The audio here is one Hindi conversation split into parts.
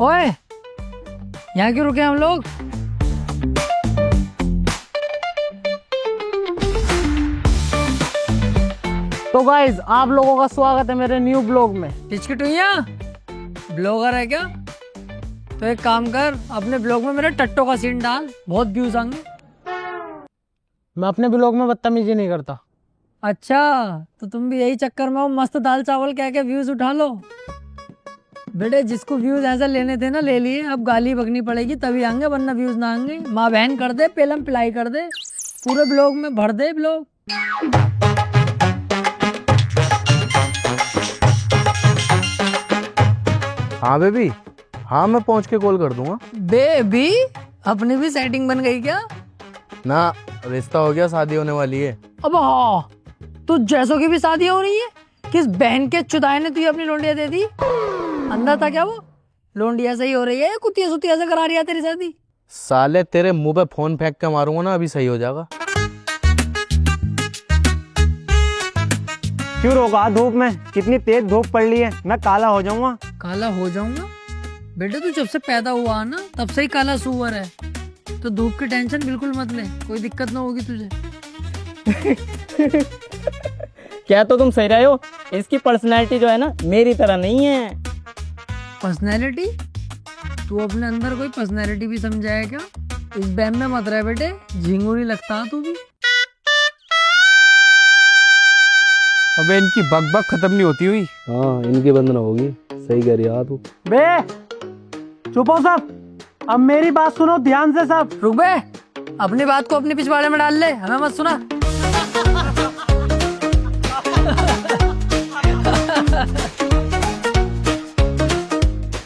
ओए, यहाँ क्यों रुके हम लोग? तो गाइज आप लोगों का स्वागत है मेरे न्यू ब्लॉग में। टिचकिटुइया ब्लॉगर है क्या? तो एक काम कर, अपने ब्लॉग में मेरे टट्टो का सीन डाल, बहुत व्यूज आएंगे। मैं अपने ब्लॉग में बदतमीजी नहीं करता। अच्छा, तो तुम भी यही चक्कर में हो, मस्त दाल चावल कह के व्यूज उठा लो। बेटे जिसको व्यूज ऐसा लेने थे ना ले लिए, अब गाली बकनी पड़ेगी तभी आएंगे, वरना व्यूज ना आएंगे। माँ बहन कर दे, पेलम पिलाई कर दे, पूरे ब्लॉग में भर दे ब्लॉग। हाँ बेबी, हाँ मैं पहुंच के कॉल कर दूंगा। बेबी अपनी भी सेटिंग बन गई क्या? ना, रिश्ता हो गया, शादी होने वाली है। अब हाँ, तो जैसों की भी शादी हो रही है। किस बहन के चुदाए ने तुझे अपनी लोंडिया दे दी? अंधा था क्या वो? लोंडिया से ही हो रही है, कुतिया सुतिया से करा रही है तेरी शादी? साले तेरे मुंह पे फोन फेंक के मारूंगा ना, अभी सही हो जाएगा। क्यों रोका धूप में? कितनी तेज धूप पड़ रही है, मैं काला हो जाऊंगा। काला हो जाऊंगा? बेटे तू जब से पैदा हुआ ना तब से ही काला सुअर है, तो धूप की टेंशन बिल्कुल मत ले, कोई दिक्कत ना होगी तुझे। क्या तो तुम सही रहे हो, इसकी पर्सनैलिटी जो है ना मेरी तरह नहीं है। पर्सनैलिटी? तू अपने अंदर कोई पर्सनैलिटी भी समझाया क्या? इस बैम में मत रहे बेटे, झिंगुरी लगता है तू भी। अबे इनकी बक खत्म नहीं होती हुई। हाँ, इनकी बंद ना होगी। सही कह रही है तू। बे चुप हो सब, अब मेरी बात सुनो ध्यान से सब। रुक बे, अपनी बात को अपने पिछवाड़े में डाल ले, हमें मत सुना।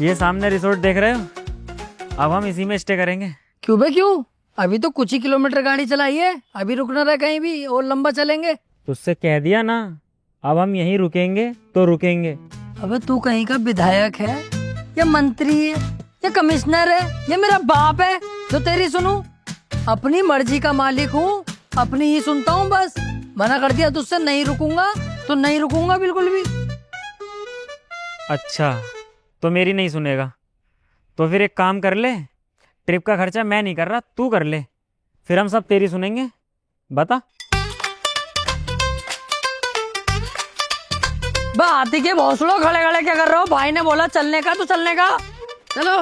ये सामने रिसोर्ट देख रहे हो, अब हम इसी में स्टे करेंगे। क्यों बे क्यों? अभी तो कुछ ही किलोमीटर गाड़ी चलाई है, अभी रुकना रहा कहीं भी, और लंबा चलेंगे। तुझसे कह दिया ना, अब हम यहीं रुकेंगे तो रुकेंगे। अबे तू कहीं का विधायक है या मंत्री है या कमिश्नर है या मेरा बाप है जो तेरी सुनूं? अपनी मर्जी का मालिक हूँ, अपनी ही सुनता हूँ बस। मना कर दिया तुझसे, नहीं रुकूंगा तो नहीं रुकूंगा बिल्कुल भी। अच्छा, तो मेरी नहीं सुनेगा तो फिर एक काम कर ले, ट्रिप का खर्चा मैं नहीं कर रहा, तू कर ले, फिर हम सब तेरी सुनेंगे। बता। हाथी के भौसलों खड़े खड़े क्या कर रहे हो? भाई ने बोला चलने का तो चलने का, चलो।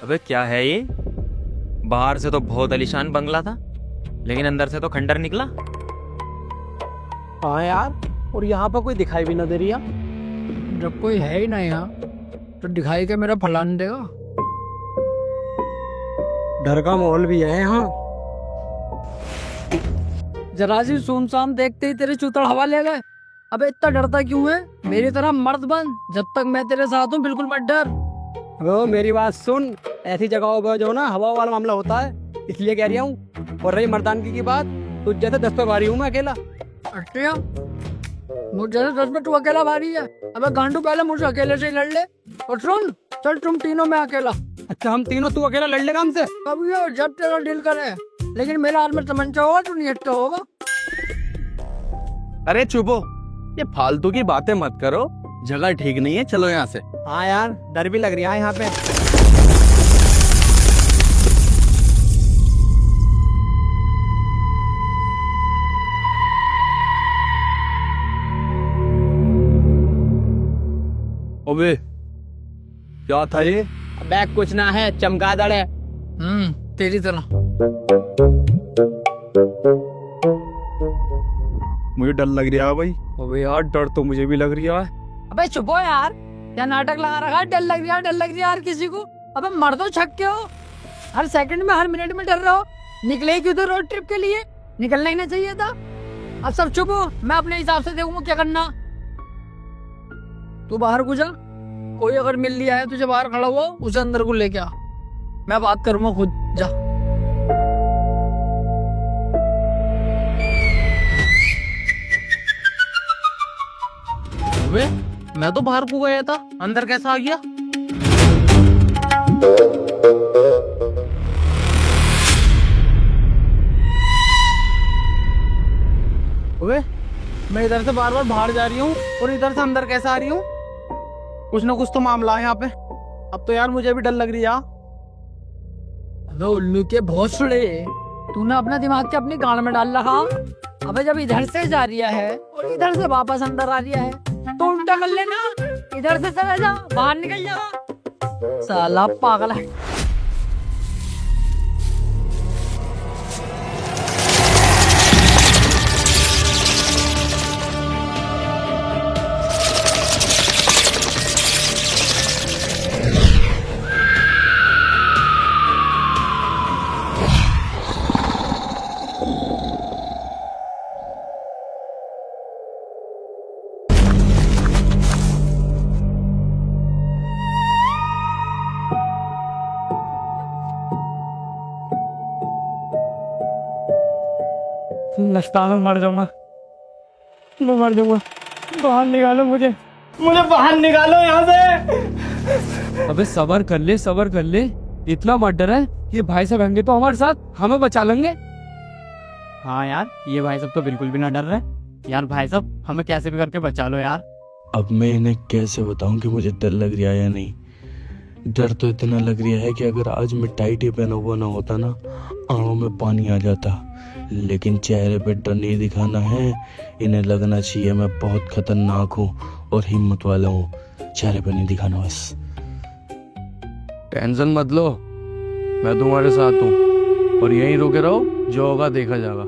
अबे क्या है ये? बाहर से तो बहुत आलीशान बंगला था, लेकिन अंदर से तो खंडर निकला। हाँ यार, और यहाँ पर कोई दिखाई भी ना दे रही है। जब कोई है ही ना यहाँ तो दिखाई के मेरा फलान देगा। डर का माहौल भी है यहाँ। जरा सी सुनसान देखते ही तेरे चूतड़ हवा ले गए। अबे इतना डरता क्यों है? मेरी तरह मर्द बन, जब तक मैं तेरे साथ हूँ बिल्कुल मत डर। वो मेरी बात सुन, ऐसी जगहों पर जो ना हवा वाला मामला होता है, इसलिए कह रहा हूँ। और रही मर्दानगी की बात, तुझ जैसे 10 पे भारी हूँ मैं अकेला। अच्छा, मुझे 10 में तू अकेला भारी है? अबे गांडू, पहले मुझे अकेले से ही लड़ ले। और सुन, चल तुम तीनों में अकेला। अच्छा हम तीनों, तू अकेला लड़ लेगा हमसे? कभी हो जब तेरा दिल करे, लेकिन मेरे हाथ में तमंचा होगा तो नहीं तो होगा। अरे चुप हो, ये फालतू की बातें मत करो, जगह ठीक नहीं है, चलो यहाँ से। हाँ यार, डर भी लग रही है यहाँ पे। अबे क्या था ये? बैग कुछ ना है, चमगादड़ है। तेरी तरह। मुझे डर लग रहा है भाई। अबे यार डर तो मुझे भी लग रहा है। अबे चुप हो यार, क्या नाटक लगा रखा है? डर लग रहा है, डर लग रहा है यार किसी को। अबे मर दो छक्के हो, हर सेकंड में हर मिनट में डर रहे हो। निकले क्यों तो रोड ट्रिप के लिए? निकलना ही नहीं चाहिए था। अब सब चुप हो, मैं अपने हिसाब से देखूंगा क्या करना। तू बाहर को जा, कोई अगर मिल लिया है तुझे बाहर खड़ा हुआ उसे अंदर को लेके आ, मैं बात करूंगा खुद। जा। अबे मैं तो बाहर को गया था, अंदर कैसा आ गया? अबे मैं इधर से बार बार बाहर जा रही हूँ और इधर से अंदर कैसे आ रही हूँ? कुछ ना कुछ तो मामला है यहाँ पे। अब तो यार मुझे भी डर लग रही है। अबे उल्लू के भोसड़े, तूने अपना दिमाग के अपनी गाड़ में डाल रखा। अबे जब इधर से जा रही है और इधर से वापस अंदर आ रही है तो उल्टा कर लेना, इधर से चला जा, बाहर निकल जा। साला पागल है। लगता है मैं मर जाऊंगा, मैं मर जाऊंगा। बाहर निकालो मुझे बाहर निकालो यहाँ से। अबे सबर कर ले, सबर कर ले। इतना मत डर है, ये भाई साहब होंगे तो हमारे साथ, हमें बचा लेंगे। हाँ यार, ये भाई साहब तो बिल्कुल भी ना डर रहे। यार भाई साहब हमें कैसे भी करके बचा लो यार। अब मैं इन्हें कैसे बताऊं कि मुझे डर लग रहा है या नहीं? डर तो इतना लग रहा है कि अगर आज मैं टाइट ही पहना हुआ ना होता ना, आंखों में पानी आ जाता। लेकिन चेहरे पे डर नहीं दिखाना है, इन्हें लगना चाहिए मैं बहुत खतरनाक हूँ और हिम्मत वाला हूँ। चेहरे पे नहीं दिखाना बस। टेंशन मत लो, मैं तुम्हारे साथ हूँ और यहीं रुके रहो, जो होगा देखा जाएगा।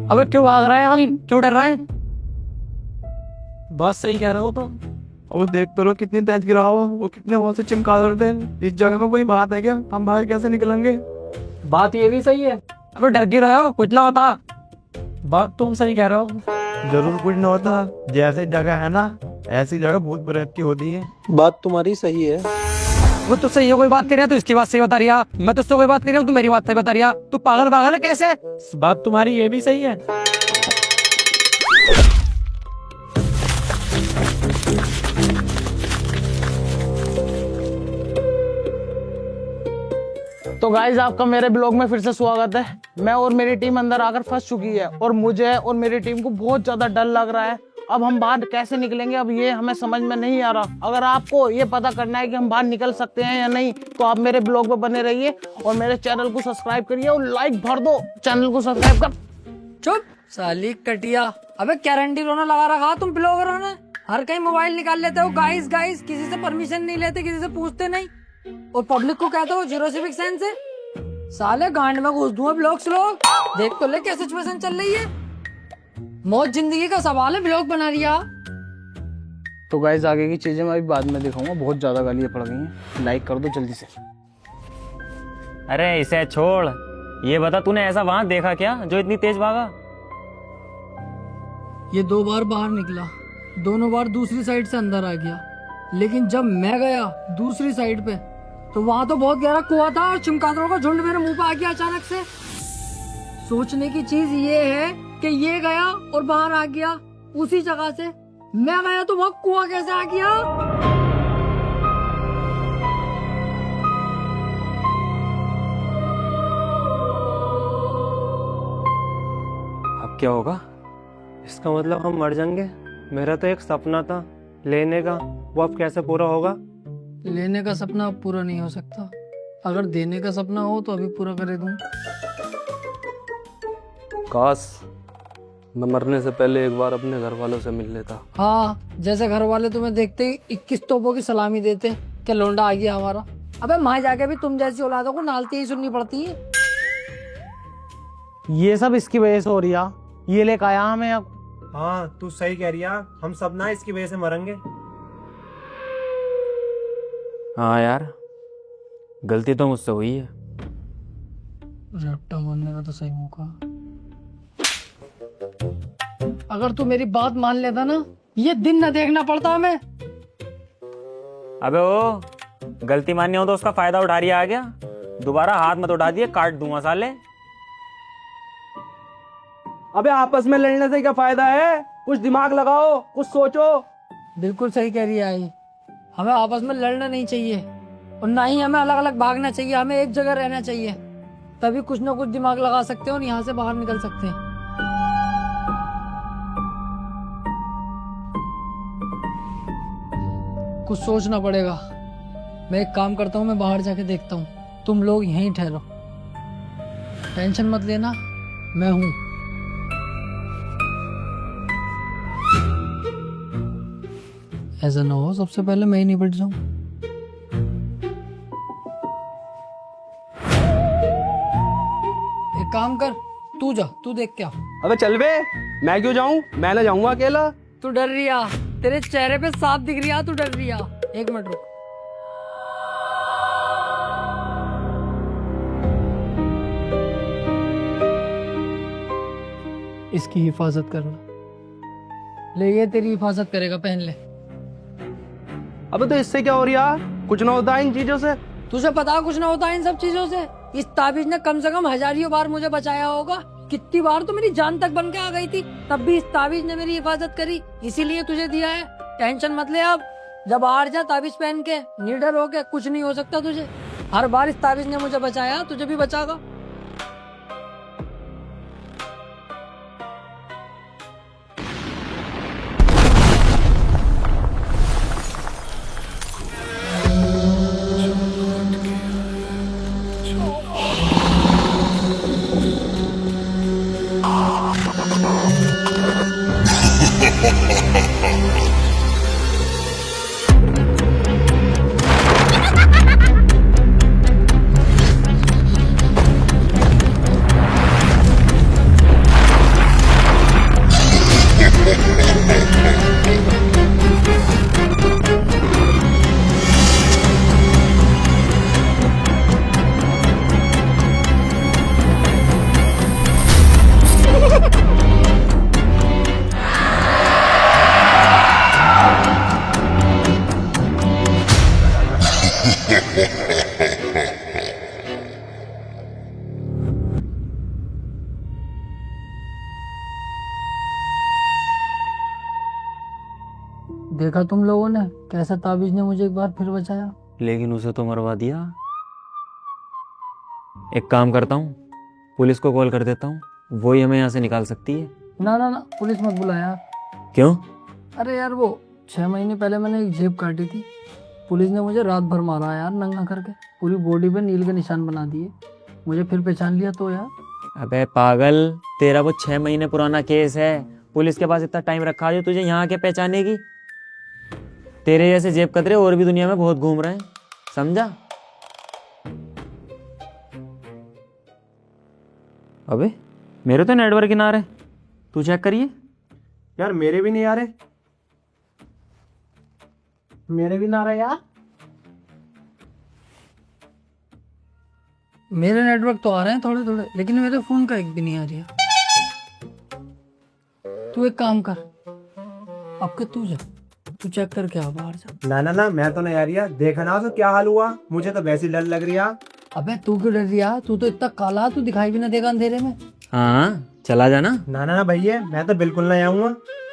अबे क्यों भाग रहा है यार, क्यों डर रहा है? बस सही कह रहा हो तो। और देख तो लो कितनी तेज गिरा हो, वो कितने बहुत से चमका रहे थे। इस जगह में कोई बात है क्या? हम बाहर कैसे निकलेंगे? बात ये भी सही है। अबे डर क्यों रहे हो? कुछ ना होता। बात तुम सही कह रहे हो, जरूर कुछ न होता। जैसे जगह है ना, ऐसी जगह भूत प्रेत की होती है। बात तुम्हारी सही है। वो तो सही है, कोई बात नहीं रहा, तो इसकी बात सही बता रही है। मैं तुझसे कोई बात नहीं रहा, तू मेरी बात सही बता रही है। तू पागल पागल है कैसे? बात तुम्हारी ये भी सही है। तो गाइज आपका मेरे ब्लॉग में फिर से स्वागत है। मैं और मेरी टीम अंदर आकर फंस चुकी है और मुझे और मेरी टीम को बहुत ज्यादा डर लग रहा है। अब हम बाहर कैसे निकलेंगे, अब ये हमें समझ में नहीं आ रहा। अगर आपको ये पता करना है कि हम बाहर निकल सकते हैं या नहीं, तो आप मेरे ब्लॉग में बने रहिए और मेरे चैनल को सब्सक्राइब करिए और लाइक भर दो। चैनल को सब्सक्राइब कर। चुप साली कटिया। अबे गारंटी रोना लगा रखा तुम ब्लॉगरों ने। हर कहीं मोबाइल निकाल लेते हो, गाइस गाइस, किसी से परमिशन नहीं लेते, किसी से पूछते नहीं, और पब्लिक को कहते हो जीरो सिविक सेंस है। साले गांड में घुस दूंगा ब्लॉग्स लोग। देख तो ले क्या सिचुएशन चल रही है। मौत जिंदगी का सवाल है, ब्लॉग बना रिया। तो गाइज आगे की चीजें मैं अभी बाद में दिखाऊंगा, बहुत ज्यादा गालियां पड़ गई हैं। लाइक कर दो जल्दी से। अरे इसे छोड़, ये बता तूने ऐसा वहां देखा क्या जो इतनी तेज भागा? ये 2 बार बाहर निकला, दोनों बार दूसरी साइड से अंदर आ गया। लेकिन जब मैं गया दूसरी साइड पे, तो वहां तो बहुत गहरा कुआं था और चमगादड़ों का झुंड मेरे मुंह पे आ गया अचानक से। सोचने की चीज ये है कि ये गया और बाहर आ गया उसी जगह से। मैं गया तो वहां कुआं कैसे आ गया? अब क्या होगा? इसका मतलब हम मर जाएंगे। मेरा तो एक सपना था लेने का, वो अब कैसे पूरा होगा? लेने का सपना अब पूरा नहीं हो सकता। अगर देने का सपना हो तो अभी पूरा करे दूं। काश मैं मरने से पहले एक बार अपने घर वालों से मिल लेता। हाँ, जैसे घर वाले तुम्हें देखते ही 21 तोपों की सलामी देते कि लौंडा आ गया हमारा। अबे वहां जाके भी तुम जैसी औलादों को नालती ही सुननी पड़ती है। ये सब इसकी वजह से हो रही है, ये लेकर आया हमें अब। हाँ तू सही कह रही है, हम सब ना इसकी वजह से मरेंगे। हाँ यार, गलती तो मुझसे हुई है। रट्टा मारने का तो सही मौका। अगर तू मेरी बात मान लेता ना, ये दिन ना देखना पड़ता हमें। अबे ओ, गलती माननी हो तो उसका फायदा उठा रही आ गया। दोबारा हाथ मत उठा दिए, काट दूंगा साले। अबे आपस में लड़ने से क्या फायदा है? कुछ दिमाग लगाओ, कुछ सोचो। बिल्कुल सही कह रही है आई। हमें आपस में लड़ना नहीं चाहिए और ना ही हमें अलग अलग भागना चाहिए। हमें एक जगह रहना चाहिए, तभी कुछ ना कुछ दिमाग लगा सकते हैं और यहाँ से बाहर निकल सकते हैं। कुछ सोचना पड़ेगा। मैं एक काम करता हूँ, मैं बाहर जाके देखता हूँ। तुम लोग यहीं ठहरो, टेंशन मत लेना, मैं हूँ। ऐसा ना हो सबसे पहले मैं ही निपट जाऊं। एक काम कर, तू जा, तू देख क्या। अबे चल बे, मैं क्यों जाऊं? मैं ना जाऊंगा अकेला। तू डर रही है, तेरे चेहरे पे साफ दिख रही है तू डर रही है। एक मिनट रुक। इसकी हिफाजत करना। ले, ये तेरी हिफाजत करेगा, पहन ले। अबे तो इससे क्या हो रहा? कुछ ना होता इन चीजों से। तुझे पता कुछ ना होता इन सब चीजों से? इस ताबीज ने कम से कम हजारियों बार मुझे बचाया होगा। कितनी बार तो मेरी जान तक बन के आ गई थी, तब भी इस ताबीज ने मेरी हिफाजत करी। इसीलिए तुझे दिया है। टेंशन मत ले अब। जब हार जा ताबीज पहन के, निडर हो के, कुछ नहीं हो सकता तुझे। हर बार इस ताबीज ने मुझे बचाया, तुझे भी बचागा। देखा तुम लोगों ने कैसा ताबीज ने मुझे एक बार फिर बचाया। लेकिन उसे तो मरवा दिया। एक काम करता हूँ, पुलिस को कॉल कर देता हूँ, वो ही हमें यहाँ से निकाल सकती है। ना ना ना, पुलिस मत बुला यार। क्यों? अरे यार, वो 6 महीने पहले मैंने एक जेब काटी थी। पुलिस ने मुझे रात भर मारा यार, नंगा करके। पूरी बॉडी पे नील के निशान बना दिए। मुझे फिर पहचान लिया तो यार। अबे पागल, तेरा वो 6 महीने पुराना केस है। पुलिस के पास इतना टाइम रखा है तुझे यहाँ के पहचानेगी? तेरे जैसे जेब कतरे और भी दुनिया में बहुत घूम रहे हैं, समझा? अबे मेरे तो नेटवर्क ही ना आ रहे, तू चेक करिए। यार मेरे भी नहीं आ रहे। मेरे भी ना आ रहे यार। मेरे नेटवर्क तो आ रहे हैं थोड़े थोड़े, लेकिन मेरे फोन का एक भी नहीं आ रहा। तू एक काम कर, अब के तू जा, तू चेक करके आ बाहर जा। ना ना ना, मैं तो नहीं आ रही है। देखा ना तो क्या हाल हुआ, मुझे तो वैसे ही डर लग रही है। अबे तू क्यों डर रहा? तू तो इतना काला, तू दिखाई भी ना देगा अंधेरे में। हाँ चला जाना। ना ना ना भैया, मैं तो बिल्कुल नहीं आऊंगा।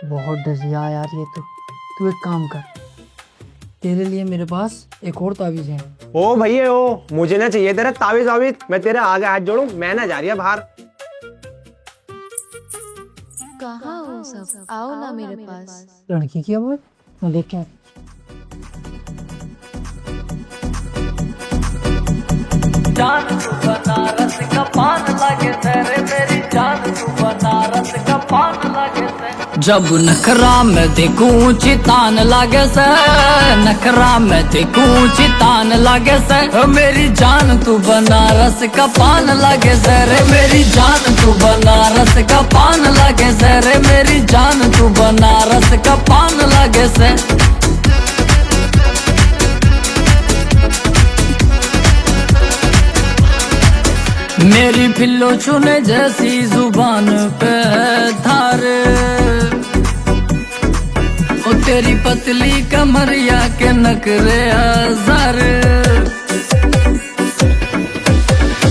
बहुत डर रहा यार ये तो। तू एक काम कर, तेरे लिए मेरे पास एक और ताबीज है। ओ भैया ओ, मुझे ना चाहिए तेरा ताबीज वाबीज। मैं तेरे आगे हाथ जोड़ूं, मैं ना जा रही है बाहर। कहाँ हो सब? आओ ना मेरे पास। लड़की की आवाज मैं देख के जान तू बनारस का पान लागे तेरे, मेरी जान तू बनारस का पान लागे से। जब नखरा में देखूं चितान लागे से, नखरा में देखूं चितान लागे से। मेरी जान तू बनारस का पान लागे से रे, मेरी जान तू बनारस का पान लागे से रे, मेरी जान तू बनारस का पान लागे से। मेरी फिल्लो चुने जैसी जुबान पे धार, ओ तेरी पतली कमरिया के नखरे हजार।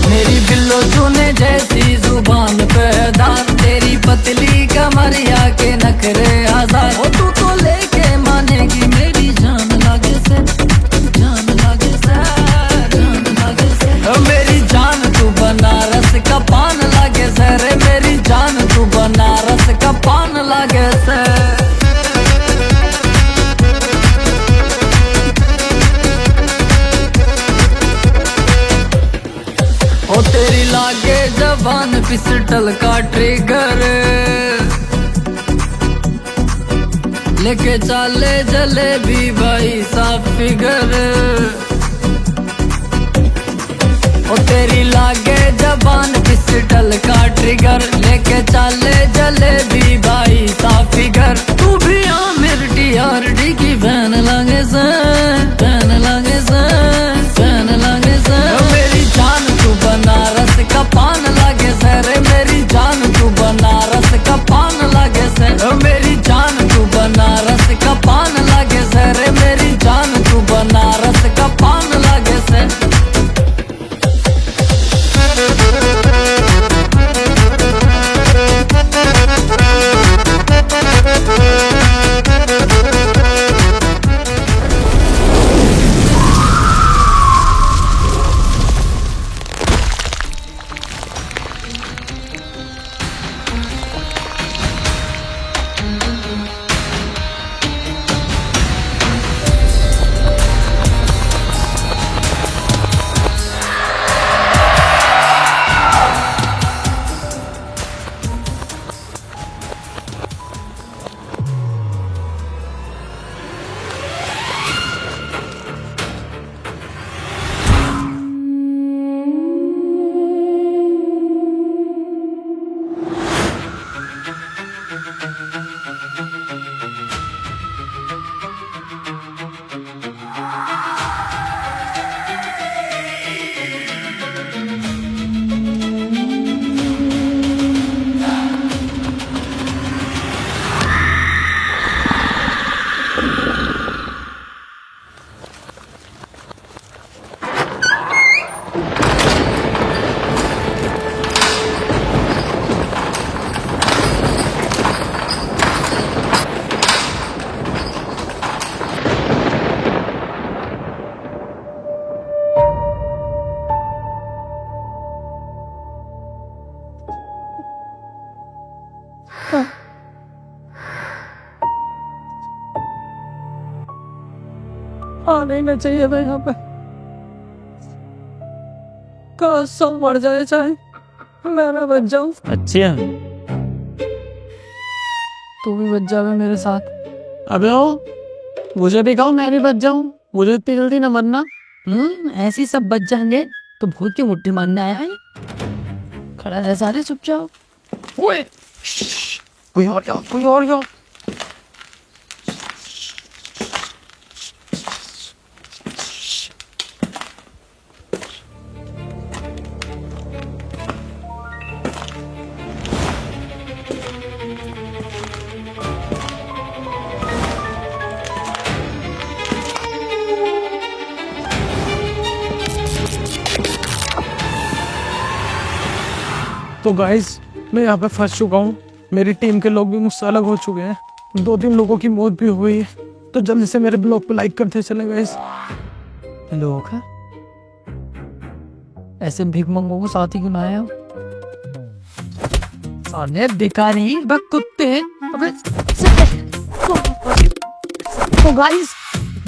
मेरी बिल्लो चुने जैसी जुबान पे धार, तेरी पतली कमरिया के नखरे हजार। ओ तू तो लेके मानेगी मेरी जान लागे से, जान लागे से, जान लागे से। ओ मेरी जान तू बनारस का पान लागे से रे, मेरी जान तू बनारस का पान लागे से। ओ तेरी लागे जबान पिस्टल का ट्रिगर, लेके चाले जलेबी भाई साफ फिगर। ओ तेरी लागे जबान पिस्टल का ट्रिगर, लेके चाले जलेबी भाई साफ फिगर। तू भी आ मेरी TRD की बहन लागे से, बहन लागे से, बहन लागे से। मेरी जान तू बनारस का पान लागे से रे, मेरी जान तू बनारस का पान लागे से। मेरी जान तू बनारस का पान लागे से रे, मेरी जान तू बनारस का पान लागे से। आने ही चाहिए था यहाँ पे, काश सब मर जाए, चाहे मैं ना बच जाऊं। अच्छा तू भी बच जावे मेरे साथ। अबे ओ, मुझे भी कहो मैं भी बच जाऊं, मुझे इतनी जल्दी न मरना। ऐसे ही सब बच जाएंगे तो भूत की मुट्ठी मारने आया है। खड़ा है सारे, चुप जाओ। ओए, कोई और जाओ, कोई और जाओ। तो गाइस, मैं यहाँ पे फंस चुका हूँ। मेरी टीम के लोग भी मुझसे अलग हो चुके हैं, 2-3 लोगों की मौत भी हुई है। तो जल्दी से मेरे ब्लॉग पे लाइक करते चले गाइस। लोग ऐसे भीख मंगों को साथ ही क्यों लाया? साले भिखारी बक कुत्ते। तो गाइस,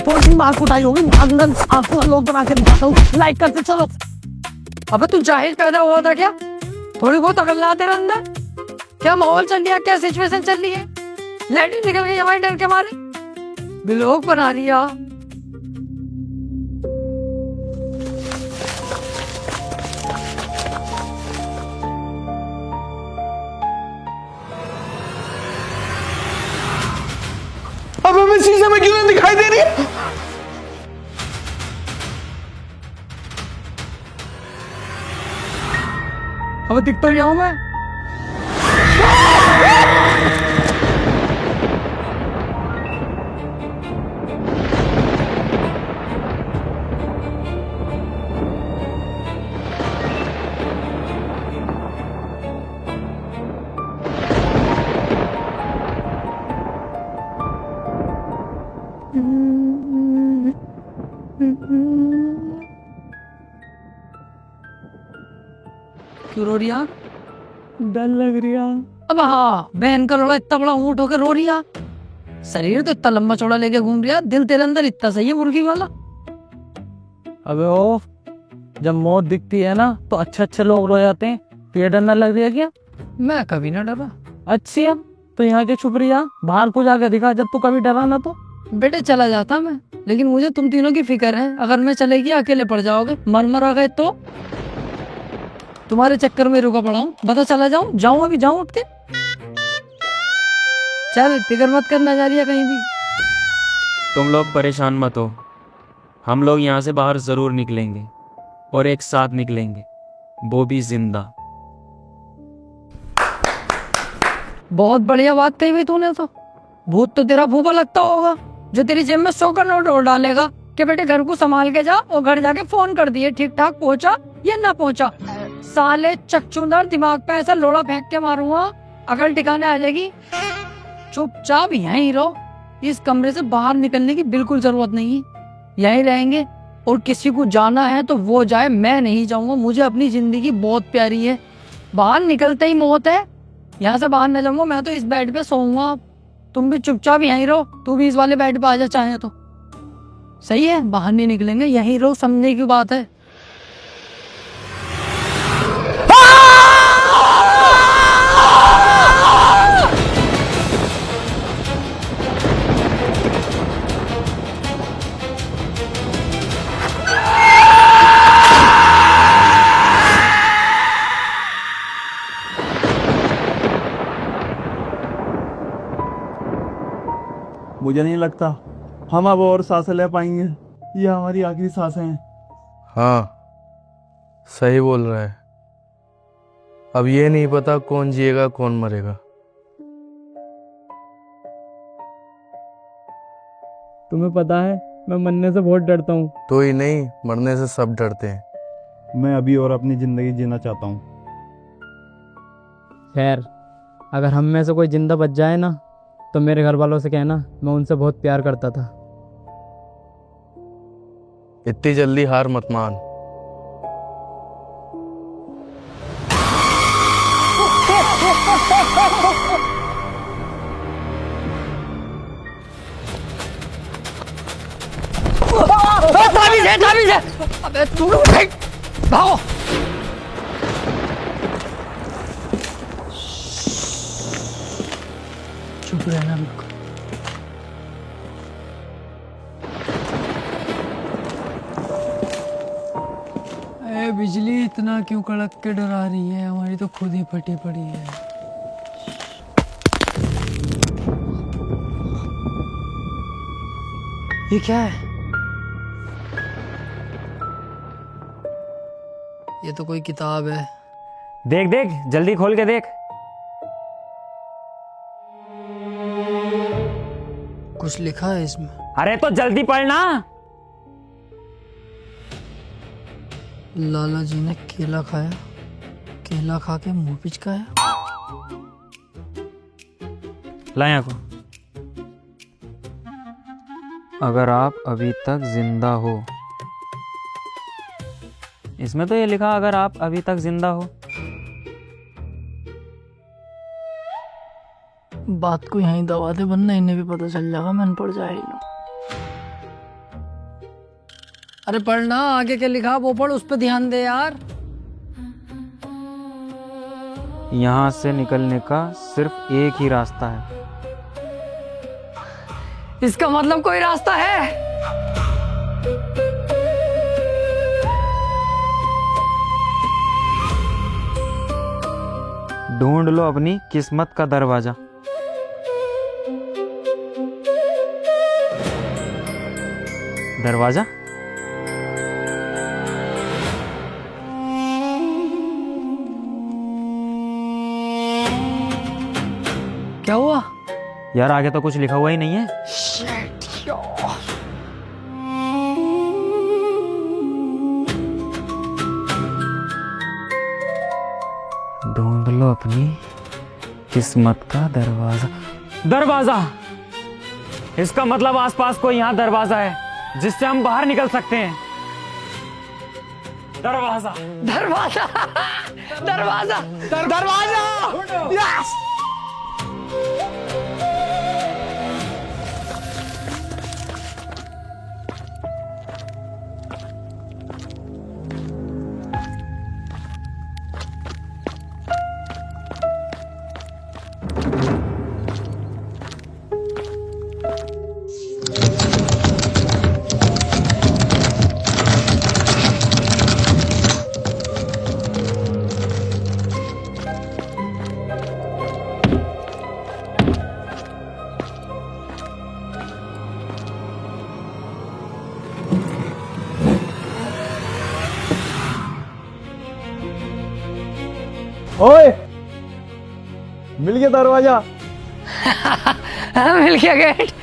बहुत ही मार कुटाई होगी। अंदर आपको लोग बना के दिखाता हूँ, लाइक करते चलो। अबे तू जाहिल पैदा हुआ था क्या? थोड़ी बहुत अकल ना तेरे अंदर? क्या माहौल चल रहा, क्या सिचुएशन चल रही है? लैट्रिन निकल गई हमारे डर के मारे, ब्लॉग बना लिया। अब हमें शीशे में क्यों नहीं दिखाई दे रही है? अब दिख तो जाऊं मैं? क्यों रो रिया? डर लग रही है। अब हाँ, बहन का लोड़ा इतना बड़ा ऊँट होकर रो रिया। शरीर तो इतना लंबा चौड़ा लेके घूम रिया, दिल तेरे अंदर इतना सही है मुर्गी वाला। अबे ओ, जब मौत दिखती है ना तो अच्छे अच्छे लोग रो जाते हैं। तुझे डर ना लग रही है क्या? मैं कभी ना डरा। अच्छी है तो यहाँ के छुप रही है, बाहर को जाकर दिखा जब तू कभी डरा ना तो। बेटे चला जाता मैं, लेकिन मुझे तुम तीनों की फिक्र है। अगर मैं चलेगी अकेले पड़ जाओगे, मर आ गए तो तुम्हारे चक्कर में रुका पड़ा हूँ। बता चला जाऊं? जाऊं अभी जाऊं उठ के? चल फिक्र मत करना जा रही है कहीं भी। तुम लोग परेशान मत हो, हम लोग यहाँ से बाहर जरूर निकलेंगे और एक साथ निकलेंगे, वो भी जिंदा। बहुत बढ़िया बात कही भाई तूने तो। भूत तो तेरा फूफा लगता होगा, जो तेरी जेब में 100 का नोट और डालेगा कि बेटे घर को संभाल के जा, और घर जाके फोन कर दिए ठीक ठाक पहुंचा या ना पहुंचा। साले चकचुंदर, दिमाग पे ऐसा लोड़ा फेंक के मारूंगा, अकल ठिकाने आ जाएगी। चुपचाप यहीं रहो, इस कमरे से बाहर निकलने की बिल्कुल जरूरत नहीं है। यहीं रहेंगे, और किसी को जाना है तो वो जाए, मैं नहीं जाऊंगा। मुझे अपनी जिंदगी बहुत प्यारी है, बाहर निकलते ही मौत है। यहाँ से बाहर न जाऊंगा मैं तो, इस बेड पे सोऊंगा। तुम भी चुपचाप यहीं रहो, तू भी इस वाले बेड पे आ जा चाहे तो। सही है, बाहर नहीं निकलेंगे, यहीं रहो, समझने की बात है। मुझे नहीं लगता हम अब और सांसें ले पाएंगे, ये हमारी आखिरी सांसें हैं। हाँ सही बोल रहा है। अब ये नहीं पता कौन जिएगा कौन मरेगा। तुम्हें पता है मैं मरने से बहुत डरता हूँ। तो ही नहीं, मरने से सब डरते हैं। मैं अभी और अपनी जिंदगी जीना चाहता हूँ। खैर, अगर हम में से कोई जिंदा बच जाए ना, तो मेरे घर वालों से कहना मैं उनसे बहुत प्यार करता था। इतनी जल्दी हार मत मान। अबे तू भागो। चुप रहना बिल्कुल। बिजली इतना क्यों कड़क के डरा रही है? हमारी तो खुद ही फटी पड़ी है। ये क्या है? ये तो कोई किताब है। देख देख, जल्दी खोल के देख। कुछ लिखा है इसमें। अरे तो जल्दी पढ़ना। लाला जी ने केला खाया, केला खा के मुंह पिचकाया। ला यहाँ को। अगर आप अभी तक जिंदा हो, इसमें तो ये लिखा अगर आप अभी तक जिंदा हो। बात को यहीं दबा दे, वरना इन्हें भी पता चल जाएगा मैं अनपढ़ जाहिल हूँ। अरे पढ़ना, आगे क्या लिखा वो पढ़, उस पर ध्यान दे यार। यहाँ से निकलने का सिर्फ एक ही रास्ता है। इसका मतलब कोई रास्ता है? ढूंढ लो अपनी किस्मत का दरवाजा। दरवाजा? क्या हुआ? यार आगे तो कुछ लिखा हुआ ही नहीं है। ढूंढ लो अपनी किस्मत का दरवाजा। दरवाजा! इसका मतलब आसपास कोई यहाँ दरवाजा है जिससे हम बाहर निकल सकते हैं। दरवाजा! दरवाजा! दरवाजा! दरवाजा! यस! ओए, मिल गया दरवाजा। हाँ, मिल गया गेट।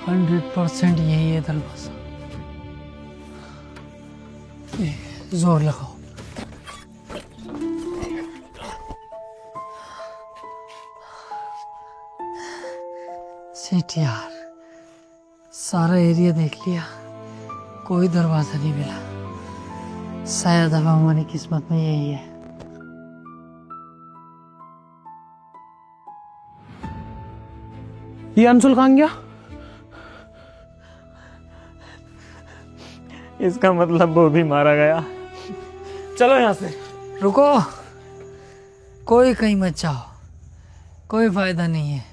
%100% यही है दरवाजा। जोर लगाओ। सीट यार, सारा एरिया देख लिया, कोई दरवाजा नहीं मिला। शायद अब हमारी किस्मत में यही है। ये अंशुल कहाँ गया? इसका मतलब वो भी मारा गया। चलो यहाँ से। रुको, कोई कहीं मत जाओ, कोई फायदा नहीं है।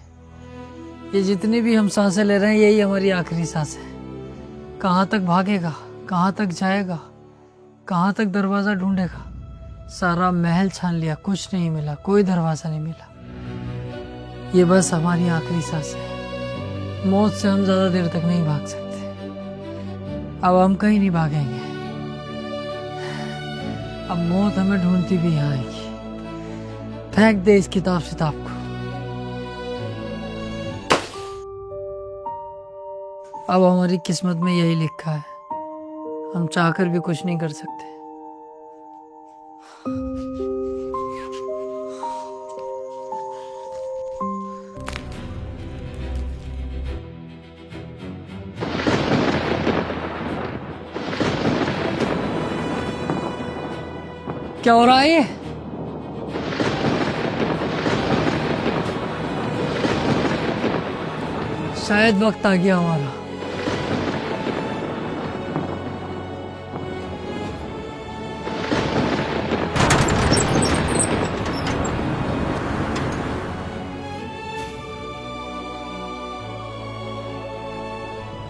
ये जितनी भी हम सांसें ले रहे हैं यही हमारी आखिरी सांस है। कहाँ तक भागेगा, कहाँ तक जाएगा, कहाँ तक दरवाज़ा ढूंढेगा। सारा महल छान लिया, कुछ नहीं मिला, कोई दरवाज़ा नहीं मिला। ये बस हमारी आखिरी सांस है। मौत से हम ज़्यादा देर तक नहीं भाग सकते। अब हम कहीं नहीं भागेंगे। अब मौत हमें ढूंढती भी यहाँ आएगी। फेंक दे इस किताब सिताब को। अब हमारी किस्मत में यही लिखा है, हम चाहकर भी कुछ नहीं कर सकते। क्या हो रहा है ये? शायद वक्त आ गया हमारा।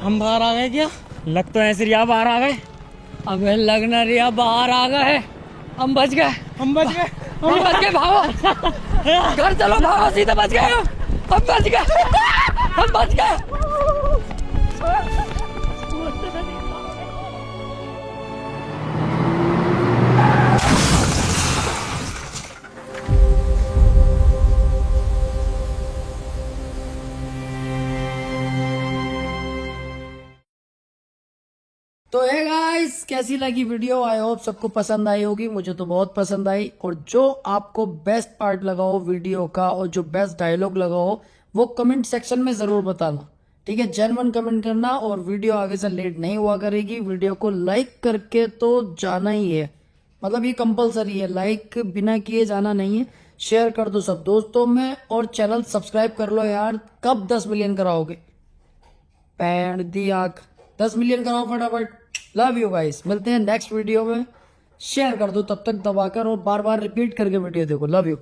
हम बाहर आ गए क्या? लग तो ऐसे रिया बाहर आ गए। अबे लगना रिया बाहर आ गए। हम बच गए। हम बच गए। हम बच गए, भागो घर चलो, भागो, सीधे बच गए हम बच गए। हम बच गए। तो है गाइस, कैसी लगी वीडियो? आई होप सबको पसंद आई होगी। मुझे तो बहुत पसंद आई। और जो आपको बेस्ट पार्ट लगा हो वीडियो का और जो बेस्ट डायलॉग लगा हो वो कमेंट सेक्शन में जरूर बताना, ठीक है? जेन्युइन कमेंट करना। और वीडियो आगे से लेट नहीं हुआ करेगी। वीडियो को लाइक करके तो जाना ही है, मतलब ये कंपलसरी है, लाइक बिना किए जाना नहीं है। शेयर कर दो सब दोस्तों में और चैनल सब्सक्राइब कर लो यार। कब 10 मिलियन कराओगे? पैंट दी आंख, 10 मिलियन कराओ फटाफट। लव यू गाइस, मिलते हैं नेक्स्ट वीडियो में। शेयर कर दो तब तक दबाकर और बार बार रिपीट करके वीडियो देखो। Love you.